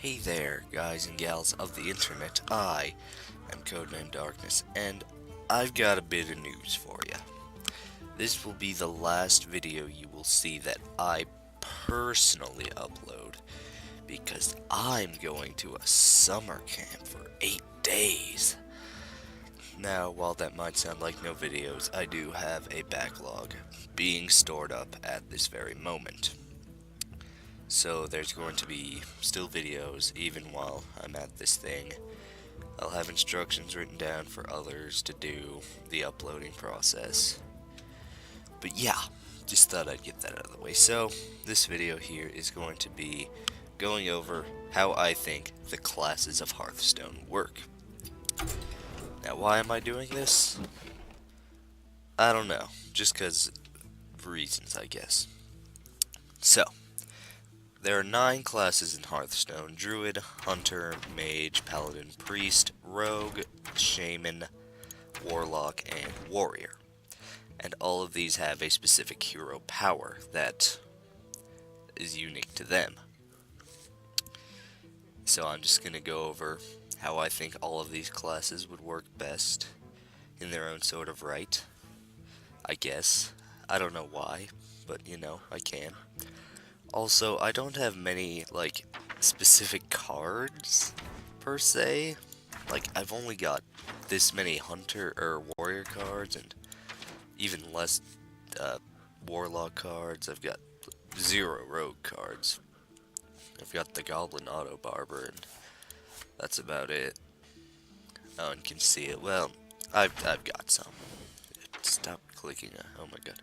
Hey there, guys and gals of the internet. I am Codename Darkness, and I've got a bit of news for you. This will be the last video you will see that I personally upload, because I'm going to a summer camp for 8 days. Now, while that might sound like no videos, I do have a backlog being stored up at this very moment. So there's going to be still videos even while I'm at this thing. I'll have instructions written down for others to do the uploading process. But yeah, just thought I'd get that out of the way. So this video here is going to be going over how I think the classes of Hearthstone work. Now, why am I doing this? I don't know, just because reasons, I guess. So, there are 9 classes in Hearthstone: Druid, Hunter, Mage, Paladin, Priest, Rogue, Shaman, Warlock, and Warrior. And all of these have a specific hero power that is unique to them. So I'm just going to go over how I think all of these classes would work best in their own sort of right. I guess. I don't know why, but I can. Also, I don't have many, specific cards, per se. I've only got this many Hunter or Warrior cards, and even less, Warlock cards. I've got 0 Rogue cards. I've got the Goblin Auto Barber, and that's about it. No one can see it. Well, I've got some. Stop clicking, oh my god.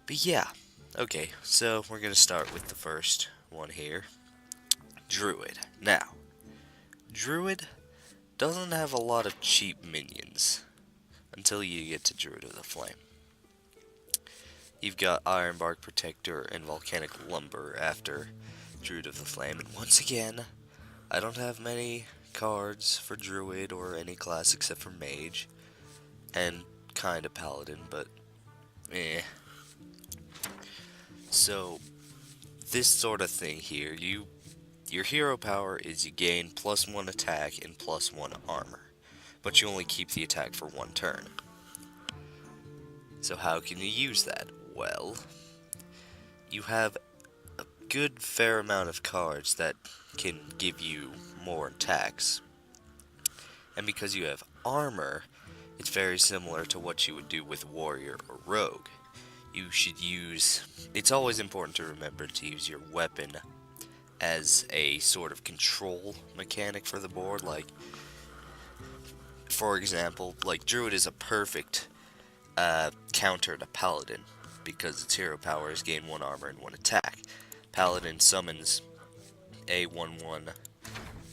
But yeah. Okay, so we're going to start with the first one here. Druid. Now, Druid doesn't have a lot of cheap minions until you get to Druid of the Flame. You've got Ironbark Protector and Volcanic Lumber after Druid of the Flame. And once again, I don't have many cards for Druid or any class except for Mage. And kinda Paladin, but eh. So, this sort of thing here, your hero power is you gain +1 attack and +1 armor, but you only keep the attack for 1 turn. So how can you use that? Well, you have a good fair amount of cards that can give you more attacks. And because you have armor, it's very similar to what you would do with Warrior or Rogue. You should use... It's always important to remember to use your weapon as a sort of control mechanic for the board. For example, Druid is a perfect counter to Paladin, because its hero power is gain 1 armor and 1 attack. Paladin summons a 1/1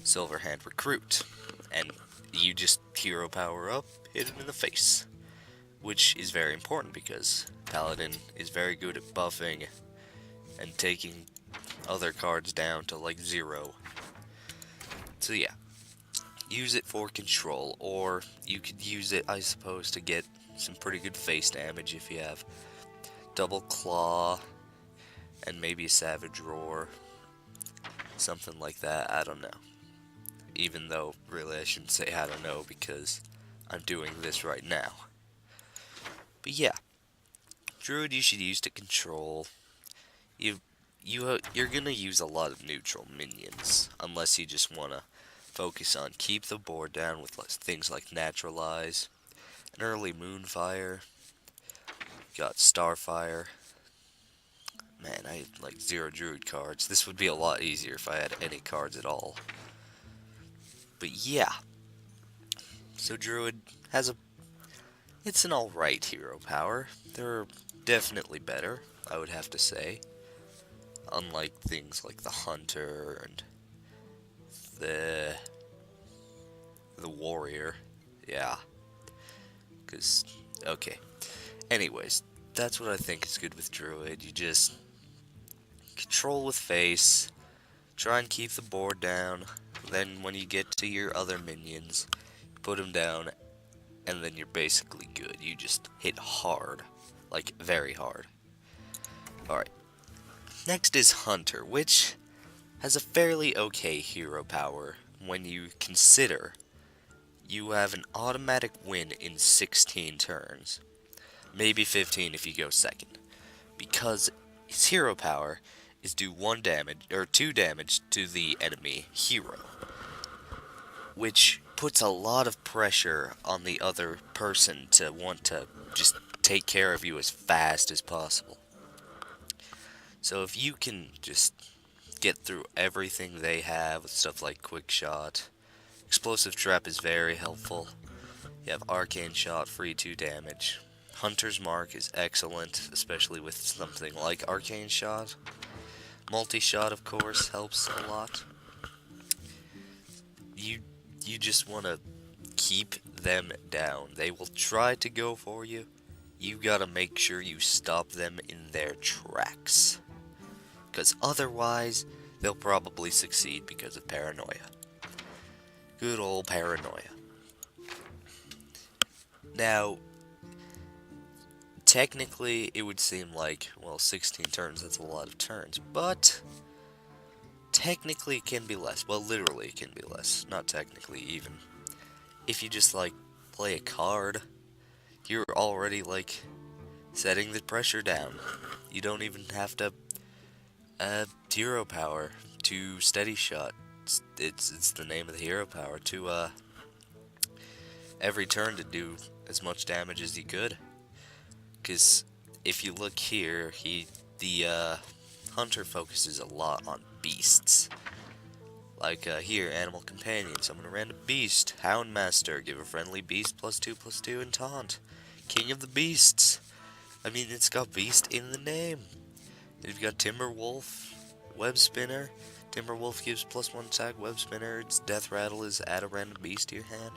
Silverhand Recruit, and you just hero power up, hit him in the face. Which is very important because Paladin is very good at buffing and taking other cards down to 0. So yeah, use it for control, or you could use it, I suppose, to get some pretty good face damage if you have Double Claw and maybe a Savage Roar, something like that. I don't know. Even though, really, I shouldn't say I don't know, because I'm doing this right now. But yeah, Druid you should use to control. You're gonna use a lot of neutral minions, unless you just wanna focus on keep the board down with things like Naturalize, an early Moonfire, got Starfire. Man, I had 0 Druid cards. This would be a lot easier if I had any cards at all. But yeah, so Druid has it's an alright hero power. There are definitely better, I would have to say. Unlike things like the Hunter and the Warrior. Yeah. Okay. Anyways, that's what I think is good with Druid. You just control with face, try and keep the board down, then when you get to your other minions, put them down, and then you're basically good. You just hit hard. Very hard. Alright. Next is Hunter, which has a fairly okay hero power when you consider you have an automatic win in 16 turns, maybe 15 if you go second, because his hero power is do 1 damage or 2 damage to the enemy hero, which puts a lot of pressure on the other person to want to just take care of you as fast as possible. So if you can just get through everything they have with stuff like Quick Shot, Explosive Trap is very helpful. You have Arcane Shot, free 2 damage. Hunter's Mark is excellent, especially with something like Arcane Shot. Multi-Shot, of course, helps a lot. You just want to keep them down. They will try to go for you. You gotta make sure you stop them in their tracks. Because otherwise, they'll probably succeed because of paranoia. Good old paranoia. Now, technically, it would seem like, well, 16 turns, that's a lot of turns, but technically it can be less. Well, literally it can be less, not technically even. If you just, like, play a card, you're already, like, setting the pressure down. You don't even have to hero power to steady shot. It's the name of the hero power to every turn to do as much damage as you could. Because if you look here, the hunter focuses a lot on beasts. Like here, animal companion, summon a random beast. Houndmaster, give a friendly beast +2/+2 and taunt. King of the beasts. I mean, it's got beast in the name. Then you've got Timberwolf, Web Spinner. Timberwolf gives +1 attack, Web Spinner. Its Death Rattle is add a random beast to your hand.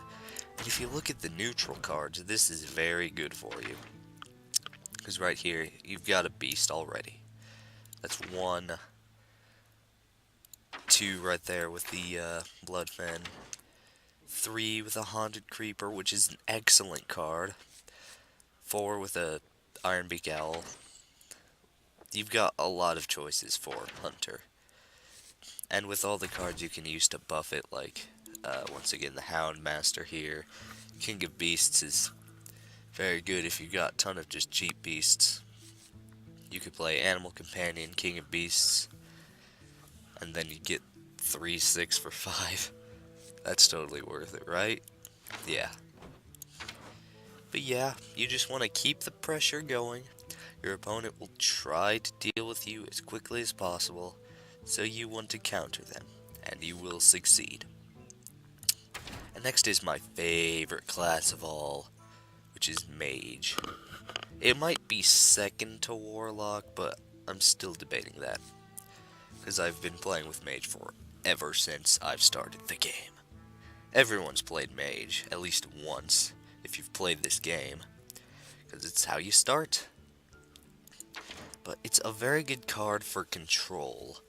And if you look at the neutral cards, this is very good for you. Because right here, you've got a beast already. That's 1, 2 right there with the Bloodfen. 3 with a Haunted Creeper, which is an excellent card. 4 with a Ironbeak Owl. You've got a lot of choices for Hunter. And with all the cards you can use to buff it, like, once again, the Houndmaster here. King of Beasts is very good if you got a ton of just cheap beasts. You could play Animal Companion, King of Beasts, and then you get 3/6 for 5. That's totally worth it, right? Yeah. But yeah, you just want to keep the pressure going. Your opponent will try to deal with you as quickly as possible, so you want to counter them, and you will succeed. And next is my favorite class of all, which is Mage. It might be second to Warlock, but I'm still debating that, because I've been playing with Mage for ever since I've started the game. Everyone's played Mage, at least once, if you've played this game, because it's how you start. But it's a very good card for control,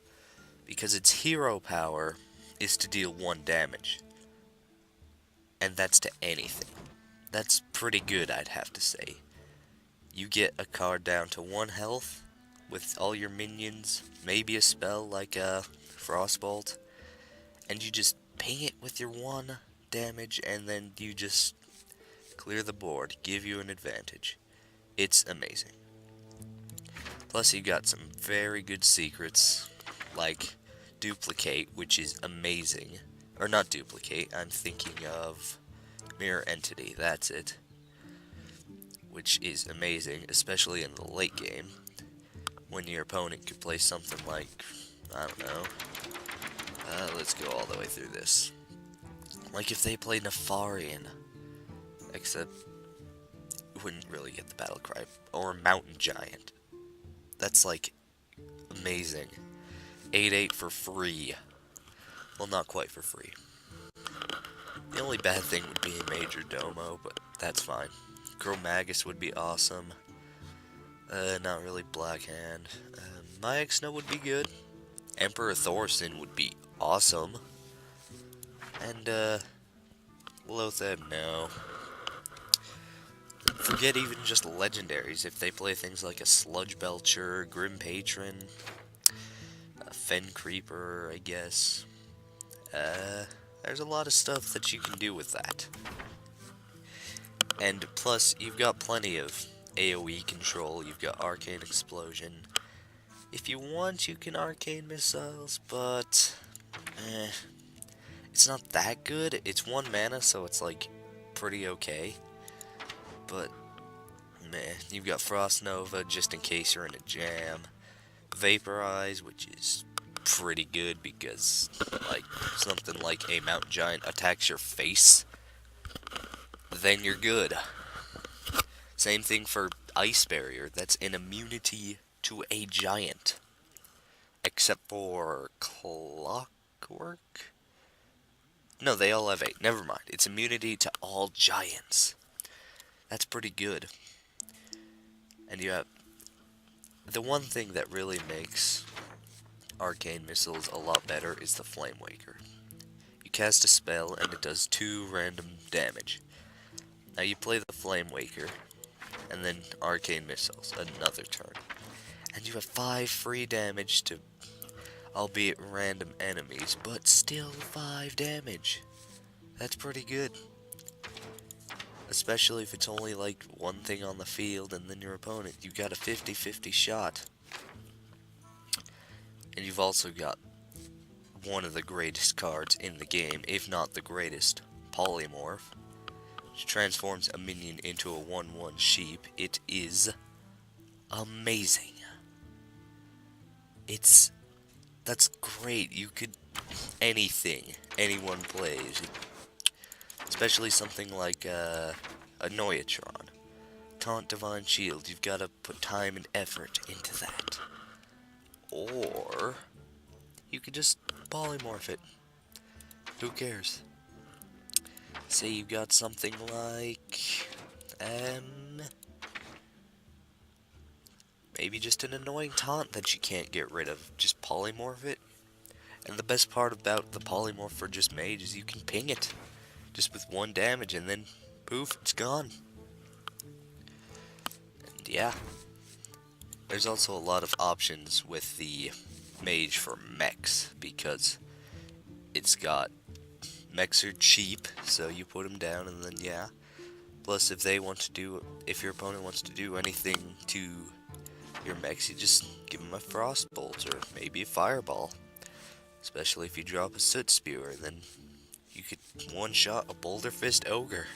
because its hero power is to deal 1 damage. And that's to anything. That's pretty good, I'd have to say. You get a card down to 1 health, with all your minions, maybe a spell like Frostbolt, and you just ping it with your 1 damage, and then you just clear the board, give you an advantage. It's amazing. Plus you got some very good secrets, like Duplicate, which is amazing. Or not Duplicate, I'm thinking of Mirror Entity, that's it. Which is amazing, especially in the late game, when your opponent could play something like, I don't know, let's go all the way through this. Like if they play Nefarian, except you wouldn't really get the battle cry, or Mountain Giant. That's like amazing. 8/8 for free. Well, not quite for free. The only bad thing would be a Major Domo, but that's fine. Chromagus would be awesome. Not really Black Hand. Mayak Snow would be good. Emperor Thorson would be awesome. And, Lotheb, no. Forget even just legendaries. If they play things like a Sludge Belcher, Grim Patron, Fen Creeper, I guess. There's a lot of stuff that you can do with that. And plus, you've got plenty of AoE control. You've got Arcane Explosion. If you want, you can Arcane Missiles, but it's not that good. It's 1 mana, so it's like pretty okay. But meh, you've got Frost Nova just in case you're in a jam. Vaporize, which is pretty good because like something like a mountain giant attacks your face, then you're good. Same thing for Ice Barrier. That's an immunity to a giant. Except for Clockwork? No, they all have 8. Never mind. It's immunity to all giants. That's pretty good. And you have... The one thing that really makes Arcane Missiles a lot better is the Flame Waker. You cast a spell and it does 2 random damage. Now you play the Flame Waker, and then Arcane Missiles, another turn. And you have 5 free damage to, albeit random enemies, but still 5 damage. That's pretty good. Especially if it's only like one thing on the field and then your opponent. You got a 50-50 shot. And you've also got one of the greatest cards in the game, if not the greatest, Polymorph, which transforms a minion into a 1/1 sheep. It is amazing. That's great. You could, anything, anyone plays. Especially something like a Noyatron. Taunt Divine Shield. You've got to put time and effort into that. Or you could just polymorph it. Who cares? Say you've got something like maybe just an annoying taunt that you can't get rid of. Just polymorph it. And the best part about the polymorph for just mage is you can ping it. Just with 1 damage and then poof, it's gone. And yeah. There's also a lot of options with the mage for mechs, because it's got mechs are cheap, so you put them down and then yeah. Plus if your opponent wants to do anything to your mechs, you just give them a Frostbolt or maybe a Fireball. Especially if you drop a Soot Spewer, then you could one-shot a Boulder Fist Ogre.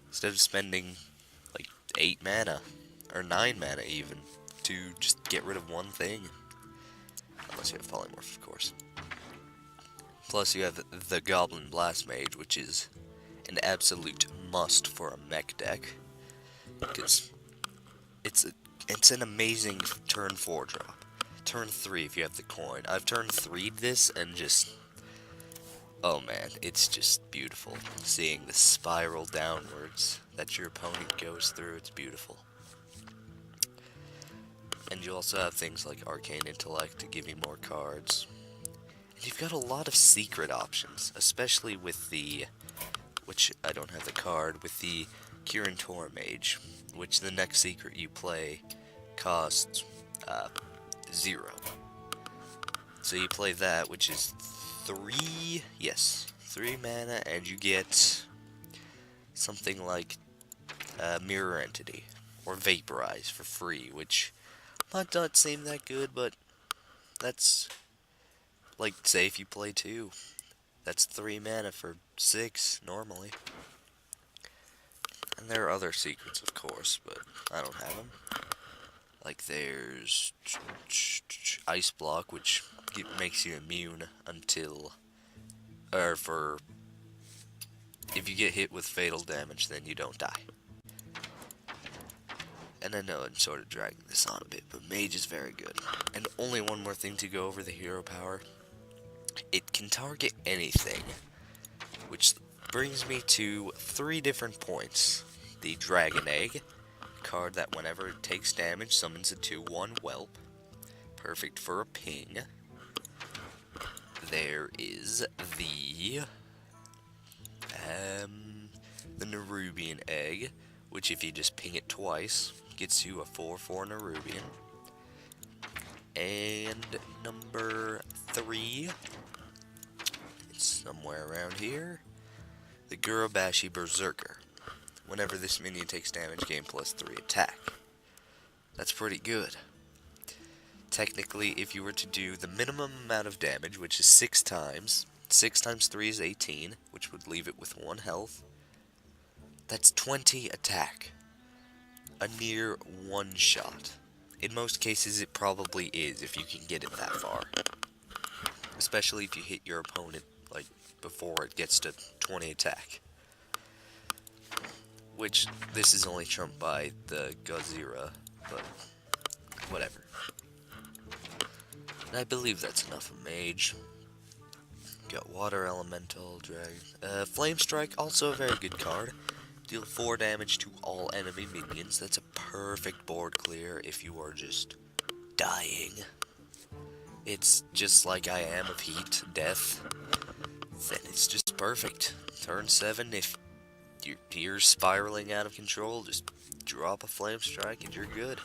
Instead of spending like 8 mana, or 9 mana even, to just get rid of one thing. Unless you have Polymorph, of course. Plus you have the Goblin Blast Mage, which is an absolute must for a mech deck. Because it's an amazing turn 4 drop. Turn 3 if you have the coin. I've turn 3'd this and just... Oh man, it's just beautiful. Seeing the spiral downwards that your opponent goes through, it's beautiful. And you also have things like Arcane Intellect to give you more cards. And you've got a lot of secret options, especially with the... which I don't have the card, with the Kirin Tor Mage, which the next secret you play costs 0. So you play that, which is 3 mana, and you get something like Mirror Entity, or Vaporize for free, which might not seem that good, but that's, like, say if you play 2, that's 3 mana for 6, normally. And there are other secrets, of course, but I don't have them. Like, there's Ice Block, which makes you immune until, or for, if you get hit with fatal damage, then you don't die. And I know I'm sort of dragging this on a bit, but Mage is very good. And only one more thing to go over the hero power. It can target anything, which brings me to 3 different points. The Dragon Egg, card that whenever it takes damage summons a 2/1 whelp. Perfect for a ping. There is the Nerubian Egg, which if you just ping it twice, gets you a 4/4 Nerubian. And number 3, it's somewhere around here, the Gurubashi Berserker. Whenever this minion takes damage, gain +3 attack. That's pretty good. Technically, if you were to do the minimum amount of damage, which is 6 times, 6 times 3 is 18, which would leave it with 1 health, that's 20 attack. A near one-shot. In most cases, it probably is, if you can get it that far. Especially if you hit your opponent, like, before it gets to 20 attack. Which, this is only trumped by the Gazira, but whatever. And I believe that's enough of Mage. Got Water Elemental, Dragon. Flame Strike, also a very good card. Deal 4 damage to all enemy minions. That's a perfect board clear if you are just dying. It's just like I am of heat, death. Then it's just perfect. Turn 7, if you're spiraling out of control, just drop a Flame Strike and you're good.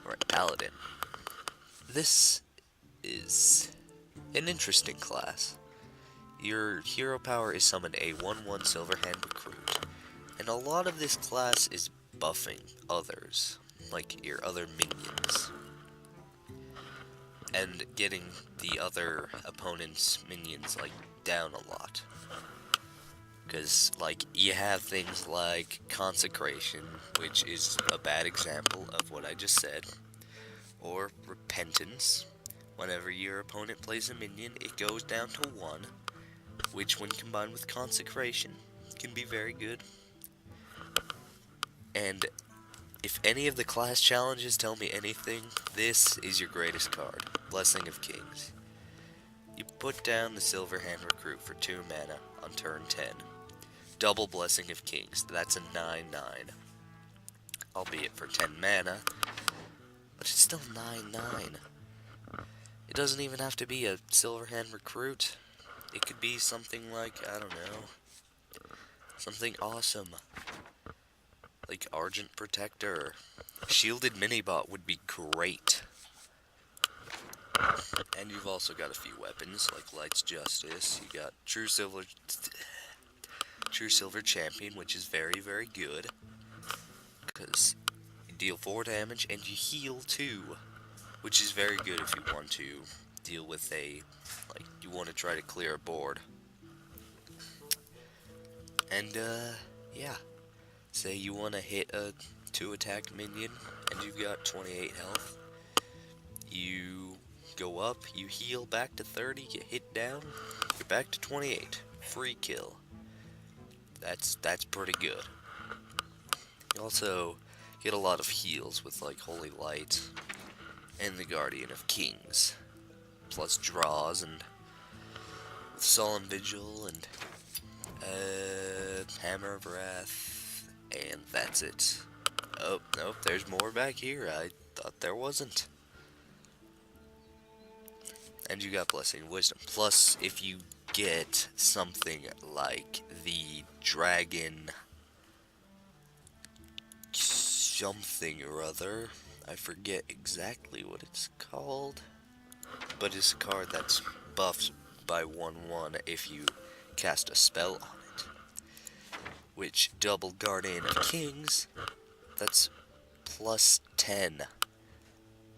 Alright, Paladin. This is an interesting class. Your hero power is summon a 1/1 Silverhand Recruit. And a lot of this class is buffing others, like your other minions. And getting the other opponent's minions, like, down a lot. Because, like, you have things like Consecration, which is a bad example of what I just said. Or Repentance. Whenever your opponent plays a minion, it goes down to 1. Which, when combined with Consecration, can be very good. And if any of the class challenges tell me anything, this is your greatest card. Blessing of Kings. You put down the Silverhand Recruit for 2 mana on turn 10. Double Blessing of Kings. That's a 9/9. Albeit for 10 mana. But it's still 9/9. It doesn't even have to be a Silverhand Recruit. It could be something like, I don't know, something awesome. Like Argent Protector. Shielded Minibot would be great. And you've also got a few weapons, like Light's Justice. You got True Silver Champion, which is very, very good. Because you deal 4 damage and you heal 2. Which is very good if you want to deal with you want to try to clear a board. And, yeah. Say you want to hit a 2-attack minion, and you've got 28 health. You go up, you heal back to 30, get hit down, you're back to 28. Free kill. That's pretty good. You also get a lot of heals with, like, Holy Light and the Guardian of Kings. Plus draws, and with Solemn Vigil, and Hammer of Wrath. And that's it. Oh, nope, there's more back here. I thought there wasn't. And you got Blessing of Wisdom. Plus, if you get something like the Dragon something or other, I forget exactly what it's called, but it's a card that's buffed by 1/1 if you cast a spell on it. Which, double Guardian of Kings, that's +10.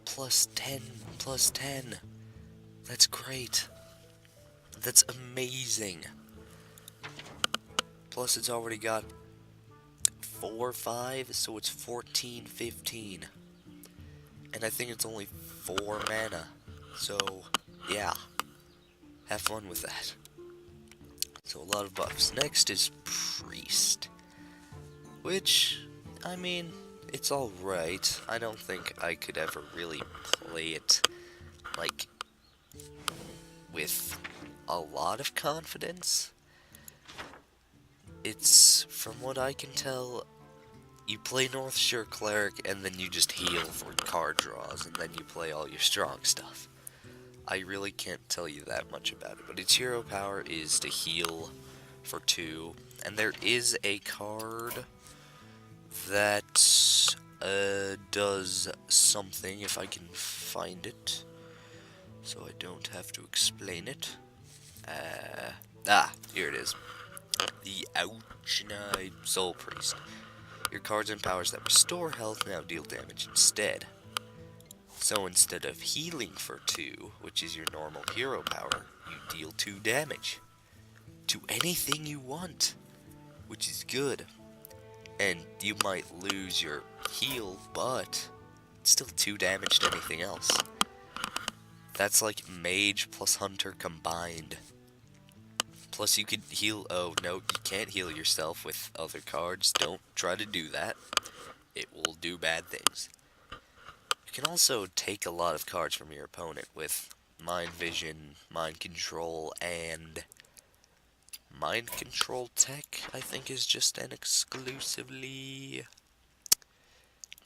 +10. That's great. That's amazing. Plus it's already got 4, 5, so it's 14, 15. And I think it's only 4 mana. So, yeah. Have fun with that. So a lot of buffs. Next is Priest. Which, I mean, it's alright. I don't think I could ever really play it, like, with a lot of confidence. It's, from what I can tell, you play Northshire Cleric and then you just heal for card draws and then you play all your strong stuff. I really can't tell you that much about it, but its hero power is to heal for 2, and there is a card that does something, if I can find it, so I don't have to explain it. Here it is. The Ouchinide Soul Priest. Your cards and powers that restore health now deal damage instead. So instead of healing for 2, which is your normal hero power, you deal 2 damage to anything you want, which is good. And you might lose your heal, but it's still 2 damage to anything else. That's like Mage plus Hunter combined. Plus you could heal, oh no, you can't heal yourself with other cards. Don't try to do that. It will do bad things. You can also take a lot of cards from your opponent with Mind Vision, Mind Control, and Mind Control Tech, I think, is just an exclusively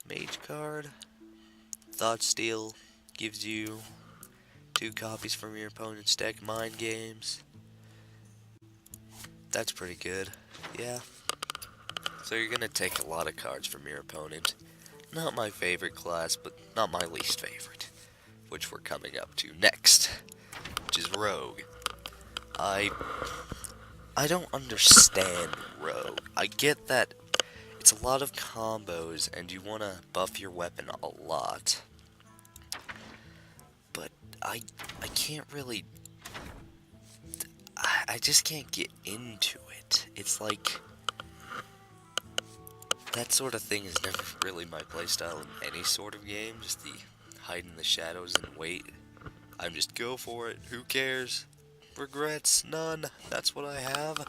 Mage card. Thought Steal gives you 2 copies from your opponent's deck. Mind Games. That's pretty good. Yeah. So you're gonna take a lot of cards from your opponent. Not my favorite class, but not my least favorite, which we're coming up to next, which is Rogue. I don't understand Rogue. I get that it's a lot of combos and you want to buff your weapon a lot, but I can't really, I just can't get into it. It's like, that sort of thing is never really my playstyle in any sort of game, just the hide in the shadows and wait. I'm just go for it, who cares? Regrets, none, that's what I have.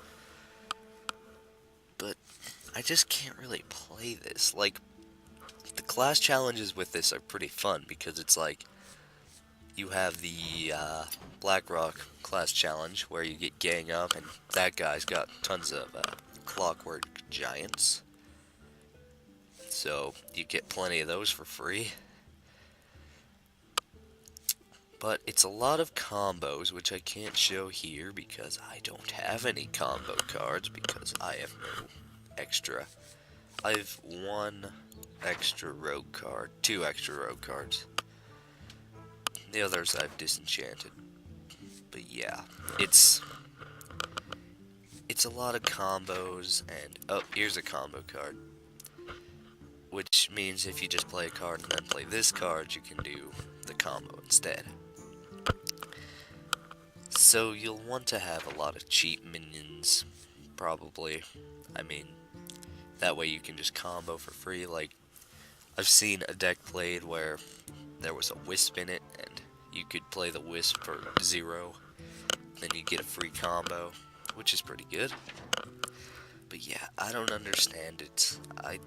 But I just can't really play this. Like, the class challenges with this are pretty fun, because it's like, you have the Blackrock class challenge, where you get gang up, and that guy's got tons of clockwork giants. So, you get plenty of those for free. But it's a lot of combos, which I can't show here because I don't have any combo cards, because I have no extra. I have 1 extra rogue card, 2 extra rogue cards. The others I've disenchanted. But yeah, it's a lot of combos, and oh, here's a combo card. Which means if you just play a card and then play this card, you can do the combo instead. So you'll want to have a lot of cheap minions, probably. I mean, that way you can just combo for free. Like, I've seen a deck played where there was a Wisp in it, and you could play the Wisp for 0, then you get a free combo, which is pretty good. But yeah, I don't understand it. I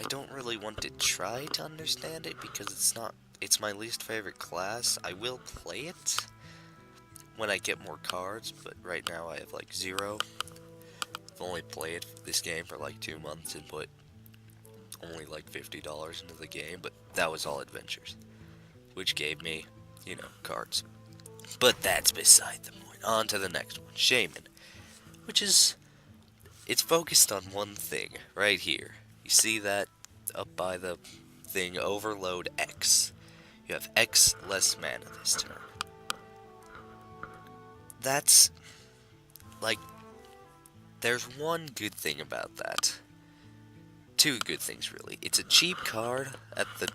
don't really want to try to understand it, because it's my least favorite class. I will play it when I get more cards, but right now I have like 0. I've only played this game for like 2 months and put only like $50 into the game, but that was all adventures, which gave me, you know, cards. But that's beside the point. On to the next one, Shaman, which is, it's focused on one thing right here. You see that up by the thing, Overload X. You have X less mana this turn. That's, like, there's one good thing about that. 2 good things, really. It's a cheap card at the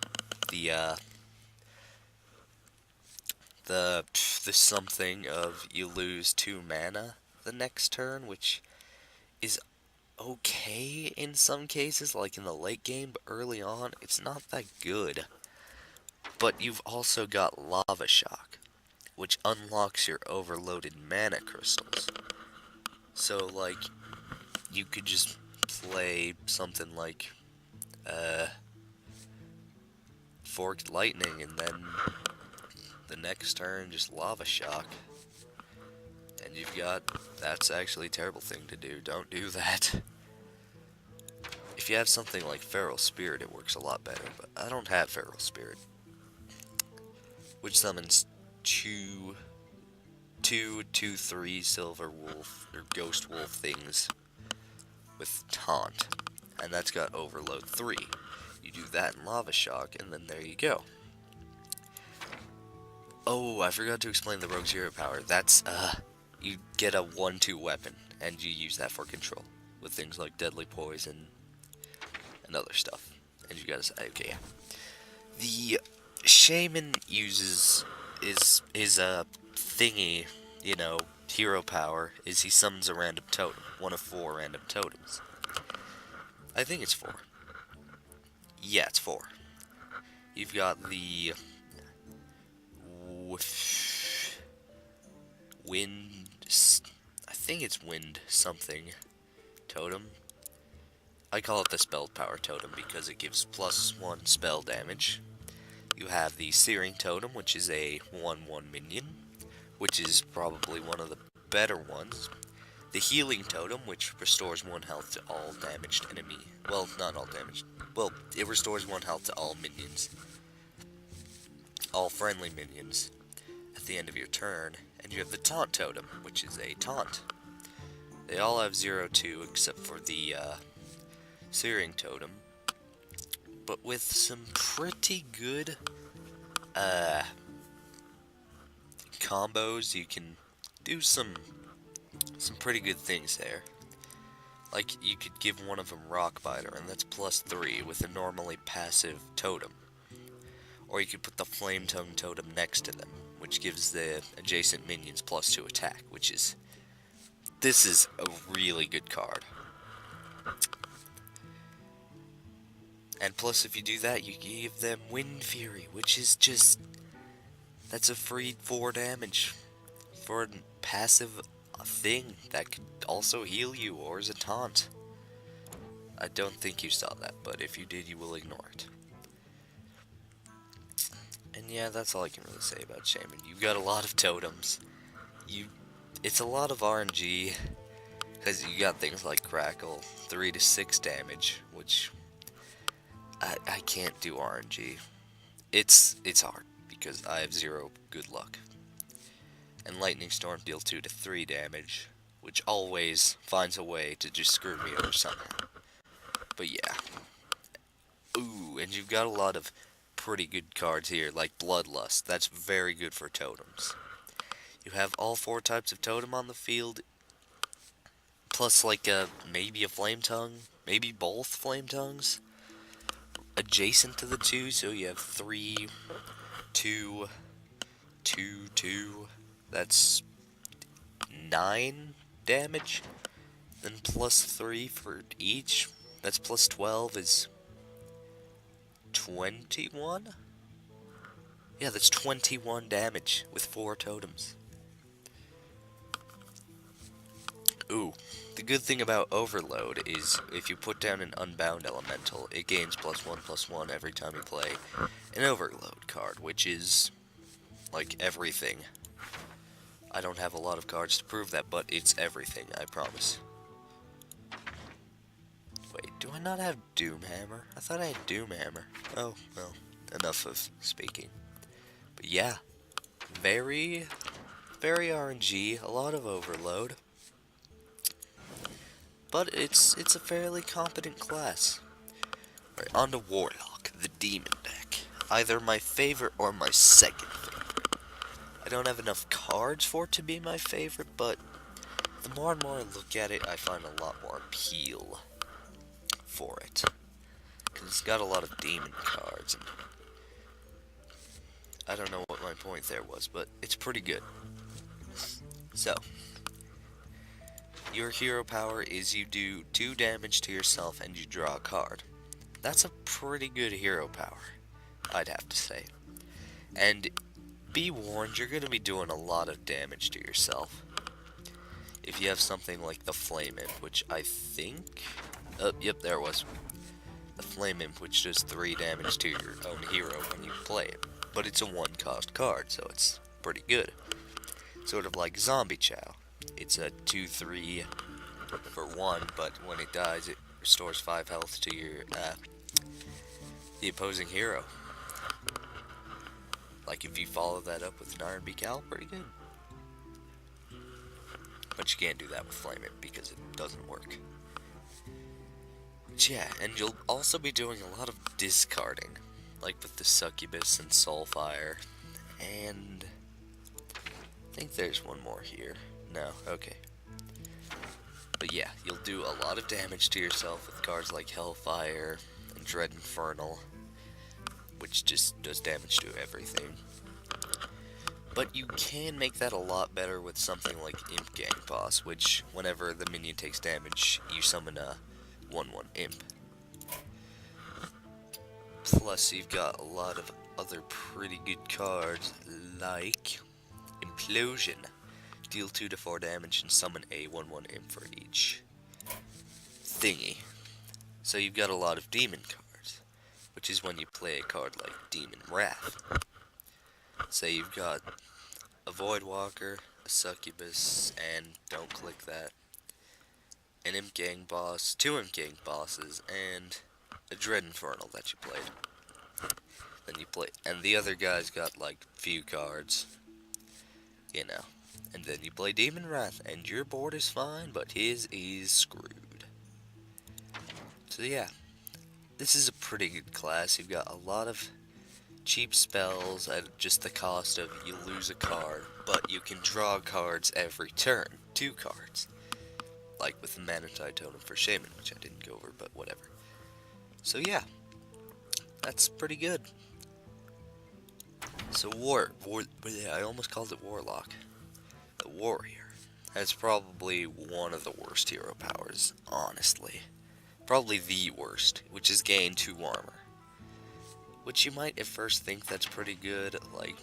something of you lose 2 mana the next turn, which is okay in some cases, like in the late game, but early on, it's not that good. But you've also got Lava Shock, which unlocks your overloaded mana crystals. So, like, you could just play something like Forked Lightning, and then the next turn just Lava Shock. And you've got, that's actually a terrible thing to do. Don't do that. If you have something like Feral Spirit, it works a lot better, but I don't have Feral Spirit, which summons 2, 3 Silver Wolf, or Ghost Wolf things with Taunt, and that's got Overload 3. You You do that in Lava Shock, and then there you go. Oh, I forgot to explain the Rogue's hero power. That's, you get a 1-2 weapon, and you use that for control, with things like Deadly Poison and other stuff. And you gotta say, okay, yeah. The Shaman uses his thingy, you know, hero power, is he summons a random totem. One of 4 random totems. I think it's 4. Yeah, it's 4. You've got the wind, I think it's wind something totem. I call it the spell power totem because it gives +1 spell damage. You have the searing totem, which is a 1/1 minion, which is probably one of the better ones. The healing totem, which restores 1 health to all damaged enemy. Well, not all damaged. Well, it restores 1 health to all minions. All friendly minions at the end of your turn. And you have the taunt totem, which is a taunt. They all have 0/2 except for the searing totem. But with some pretty good combos, you can do some pretty good things there. Like, you could give one of them Rock Biter, and that's +3 with a normally passive totem. Or you could put the Flame Tongue totem next to them, which gives the adjacent minions +2 attack, which is... This is a really good card. And plus, if you do that, you give them Wind Fury, which is just... That's a free 4 damage for a passive thing that could also heal you, or as a taunt. I don't think you saw that, but if you did, you will ignore it. And yeah, that's all I can really say about Shaman. You've got a lot of totems. It's a lot of RNG, because you got things like Crackle, 3 to 6 damage, which I can't do RNG. It's hard, because I have 0 good luck. And Lightning Storm deal 2 to 3 damage, which always finds a way to just screw me over somehow. But yeah. Ooh, and you've got a lot of pretty good cards here, like Bloodlust. That's very good for totems. You have all 4 types of totem on the field, plus like maybe a Flame Tongue, maybe both Flame Tongues, adjacent to the 2, so you have 3, 2, 2, 2, that's 9 damage, then +3 for each, that's +12 is 21? Yeah, that's 21 damage with 4 totems. Ooh, the good thing about Overload is if you put down an Unbound Elemental, it gains +1/+1 every time you play an Overload card, which is like everything. I don't have a lot of cards to prove that, but it's everything, I promise. Wait, do I not have Doomhammer? I thought I had Doomhammer. Oh, well, enough of speaking. But yeah, very RNG, a lot of Overload. But it's a fairly competent class. Alright, on to Warlock, the Demon deck. Either my favorite or my second favorite. I don't have enough cards for it to be my favorite, but the more and more I look at it, I find a lot more appeal for it. Because it's got a lot of demon cards, and I don't know what my point there was, but it's pretty good. So, your hero power is you do 2 damage to yourself and you draw a card. That's a pretty good hero power, I'd have to say. And be warned, you're going to be doing a lot of damage to yourself. If you have something like the Flame Imp, which I think... Oh, yep, there it was. The Flame Imp, which does 3 damage to your own hero when you play it. But it's a 1-cost card, so it's pretty good. Sort of like Zombie Chow. It's a 2/3 for 1, but when it dies, it restores 5 health to your the opposing hero. Like if you follow that up with an Iron Beak Owl, pretty good. But you can't do that with Flame It because it doesn't work. But yeah, and you'll also be doing a lot of discarding, like with the Succubus and Soulfire, and I think there's one more here. No, okay. But yeah, you'll do a lot of damage to yourself with cards like Hellfire and Dread Infernal, which just does damage to everything. But you can make that a lot better with something like Imp Gang Boss, which whenever the minion takes damage, you summon a 1/1 Imp. Plus, you've got a lot of other pretty good cards, like Implosion. Deal 2 to 4 damage and summon a 1/1 Imp for each thingy. So you've got a lot of demon cards, which is when you play a card like Demon Wrath. Say you've got a Voidwalker, a Succubus, and don't click that, an Imp Gang boss, 2 Imp Gang bosses, and a Dread Infernal that you played. Then you play, and the other guy's got like few cards, you know. And then you play Demon Wrath, and your board is fine, but his is screwed. So yeah, this is a pretty good class. You've got a lot of cheap spells at just the cost of you lose a card, but you can draw cards every turn, 2 cards. Like with the Manatide Totem for Shaman, which I didn't go over, but whatever. So yeah, that's pretty good. So I almost called it Warlock. The Warrior. That's probably one of the worst hero powers, honestly. Probably the worst, which is gain 2 armor. Which you might at first think that's pretty good, like,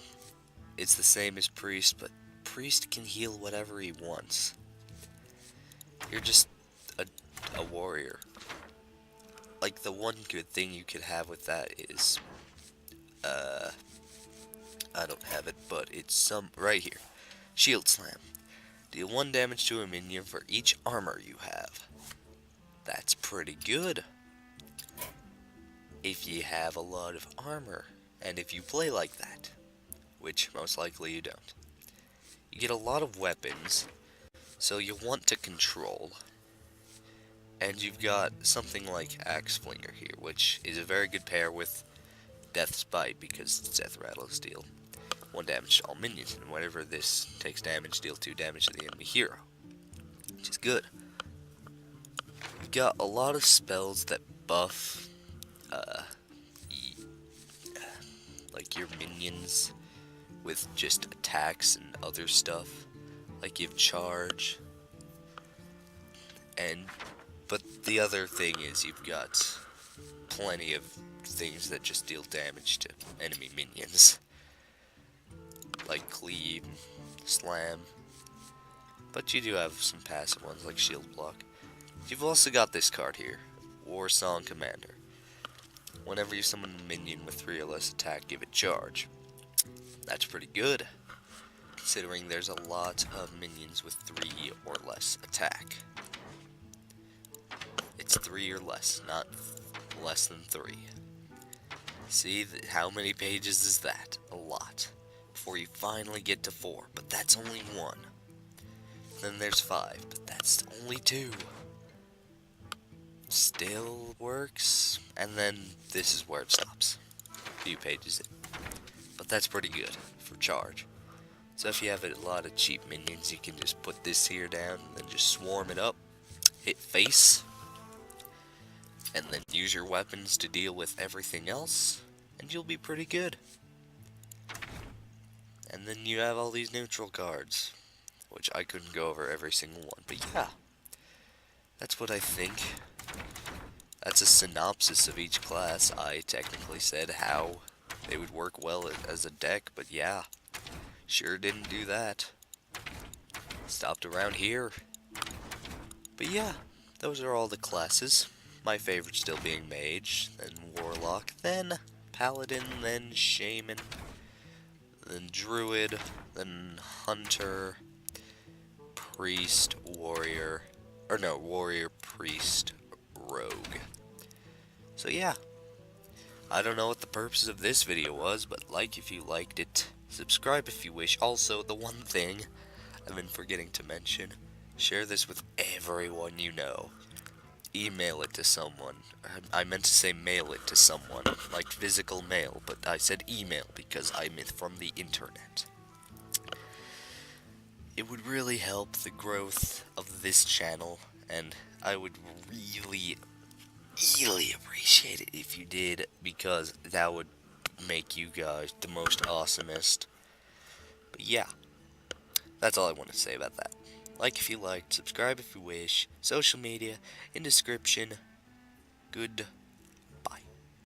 it's the same as Priest, but Priest can heal whatever he wants. You're just a warrior. Like, the one good thing you could have with that is, I don't have it, but it's right here. Shield Slam. Deal 1 damage to a minion for each armor you have. That's pretty good. If you have a lot of armor, and if you play like that, which most likely you don't. You get a lot of weapons, so you want to control. And you've got something like Axe Flinger here, which is a very good pair with Death's Bite, because it's Death Rattle Steel. 1 damage to all minions, and whenever this takes damage, deal 2 damage to the enemy hero, which is good. You've got a lot of spells that buff, like your minions with just attacks and other stuff, like you have Charge, but the other thing is you've got plenty of things that just deal damage to enemy minions. Like Cleave, Slam, but you do have some passive ones like Shield Block. You've also got this card here, War Song Commander. Whenever you summon a minion with 3 or less attack, give it Charge. That's pretty good, considering there's a lot of minions with 3 or less attack. It's 3 or less, not less than 3. See, how many pages is that? A lot. Before you finally get to 4, but that's only 1. Then there's 5, but that's only 2. Still works, and then this is where it stops. A few pages in. But that's pretty good for Charge. So if you have a lot of cheap minions, you can just put this here down, and then just swarm it up, hit face, and then use your weapons to deal with everything else, and you'll be pretty good. And then you have all these neutral cards, which I couldn't go over every single one, but yeah, that's what I think. That's a synopsis of each class. I technically said how they would work well as a deck, but yeah, sure didn't do that. Stopped around here. But yeah, those are all the classes. My favorite still being Mage, then Warlock, then Paladin, then Shaman, then Druid, then Hunter, Priest, Warrior, Warrior, Priest, Rogue. So yeah, I don't know what the purpose of this video was, but like if you liked it, subscribe if you wish. Also, the one thing I've been forgetting to mention, share this with everyone you know. email it to someone. I meant to say mail it to someone, like physical mail, but I said email because I'm from the internet. It would really help the growth of this channel, and I would really, really appreciate it if you did, because that would make you guys the most awesomest. But yeah, that's all I want to say about that. Like if you liked, subscribe if you wish, social media, in description. Good